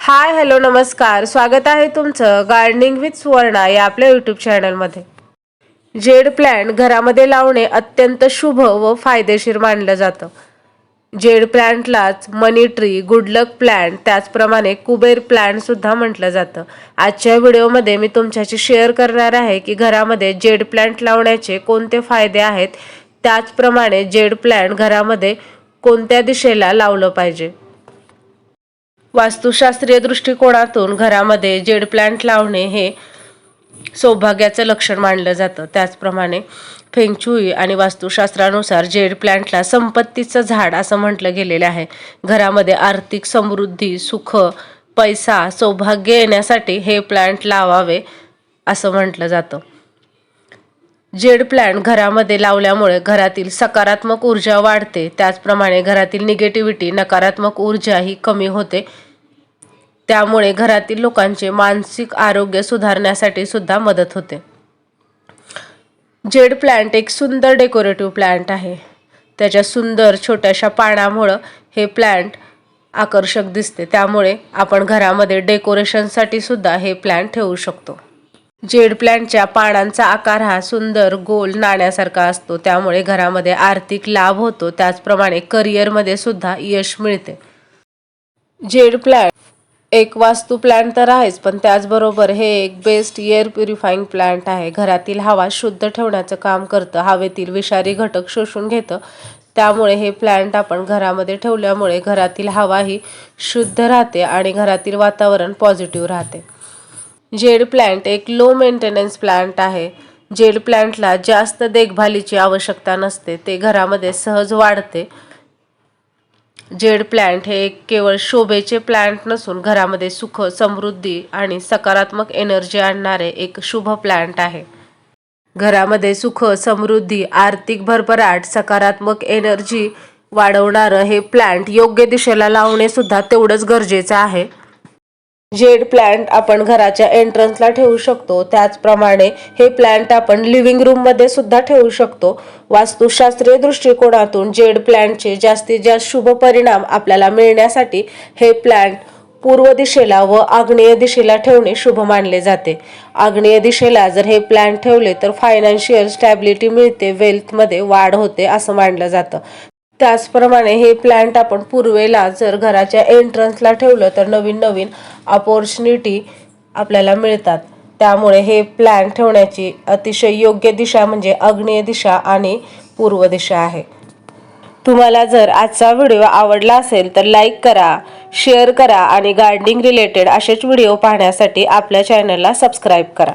Hi hello नमस्कार, स्वागत आहे तुमचं गार्डनिंग विथ सुवर्णा या आपल्या यूट्यूब चॅनलमध्ये। जेड प्लांट घरामध्ये लावणे अत्यंत शुभ व फायदेशीर मानलं जातं। जेड प्लांटलाच मनी ट्री, गुड लक प्लांट, त्याचप्रमाणे कुबेर प्लांट सुद्धा म्हटलं जातं। आजच्या व्हिडिओमध्ये मी तुमच्याशी शेअर करणार आहे की घरामध्ये जेड प्लांट लावण्याचे कोणते फायदे आहेत, त्याचप्रमाणे जेड प्लांट घरामध्ये कोणत्या दिशेला लावलं पाहिजे। वास्तुशास्त्रीय दृष्टिकोनातून घरामध्ये जेड प्लांट लावणे हे सौभाग्याचं लक्षण मानलं जातं। त्याचप्रमाणे फेंगशुई आणि वास्तुशास्त्रानुसार जेड प्लांटला संपत्तीचं झाड असं म्हटलं गेलेलं आहे। घरामध्ये आर्थिक समृद्धी, सुख, पैसा, सौभाग्य येण्यासाठी हे प्लांट लावावे असं म्हटलं जातं। जेड प्लांट घरामध्ये लावल्यामुळे घरातील सकारात्मक ऊर्जा वाढते, त्याचप्रमाणे घरातील निगेटिव्हिटी, नकारात्मक ऊर्जा ही कमी होते। त्यामुळे घरातील लोकांचे मानसिक आरोग्य सुधारण्यासाठी सुद्धा मदत होते। जेड प्लांट एक सुंदर डेकोरेटिव्ह प्लांट आहे। त्याच्या सुंदर छोट्याशा पानामुळे हे प्लांट आकर्षक दिसते, त्यामुळे आपण घरामध्ये डेकोरेशनसाठी सुद्धा हे प्लांट ठेवू शकतो। जेड प्लांटच्या पानांचा आकार हा सुंदर गोल नाण्यासारखा असतो, त्यामुळे घरामध्ये आर्थिक लाभ होतो, त्याचप्रमाणे करिअरमध्ये सुद्धा यश मिळते। जेड प्लांट एक वास्तू प्लांट तर आहेच, पण त्याचबरोबर हे एक बेस्ट एअर प्युरिफाईंग प्लांट आहे। घरातील हवा शुद्ध ठेवण्याचं काम करतं, हवेतील विषारी घटक शोषून घेतं, त्यामुळे हे प्लांट आपण घरामध्ये ठेवल्यामुळे घरातील हवा ही शुद्ध राहते आणि घरातील वातावरण पॉझिटिव्ह राहते। जेड प्लांट एक लो मेंटेनन्स प्लांट आहे। जेड प्लांटला जास्त देखभालीची आवश्यकता नसते, ते घरामध्ये सहज वाढते। जेड प्लांट हे एक केवळ शोभेचे प्लांट नसून घरामध्ये सुख, समृद्धी आणि सकारात्मक एनर्जी आणणारे एक शुभ प्लांट आहे। घरामध्ये सुख, समृद्धी, आर्थिक भरभराट, सकारात्मक एनर्जी वाढवणारं हे प्लांट योग्य दिशेला लावणे सुद्धा तेवढंच गरजेचं आहे। जेड प्लांट आपण घराच्या एंट्रन्सला ठेवू शकतो, त्याचप्रमाणे हे प्लांट आपण लिव्हिंग रूममध्ये सुद्धा ठेवू शकतो। वास्तुशास्त्रीय दृष्टिकोनातून जेड प्लांटचे जास्तीत जास्त शुभ परिणाम आपल्याला मिळण्यासाठी हे प्लांट पूर्व दिशेला व आग्नेय दिशेला ठेवणे शुभ मानले जाते। आग्नेय दिशेला जर हे प्लांट ठेवले तर फायनान्शियल स्टॅबिलिटी मिळते, वेल्थमध्ये वाढ होते असं मानलं जातं। त्याचप्रमाणे हे प्लांट आपण पूर्वेला जर घराच्या एंट्रन्सला ठेवलं तर नवीन नवीन अपॉर्च्युनिटी आपल्याला मिळतात, त्यामुळे हे प्लांट ठेवण्याची अतिशय योग्य दिशा म्हणजे आग्नेय दिशा आणि पूर्व दिशा आहे। तुम्हाला जर आजचा व्हिडिओ आवडला असेल तर लाईक करा, शेअर करा आणि गार्डनिंग रिलेटेड असेच व्हिडिओ पाहण्यासाठी आपल्या चॅनलला सबस्क्राईब करा।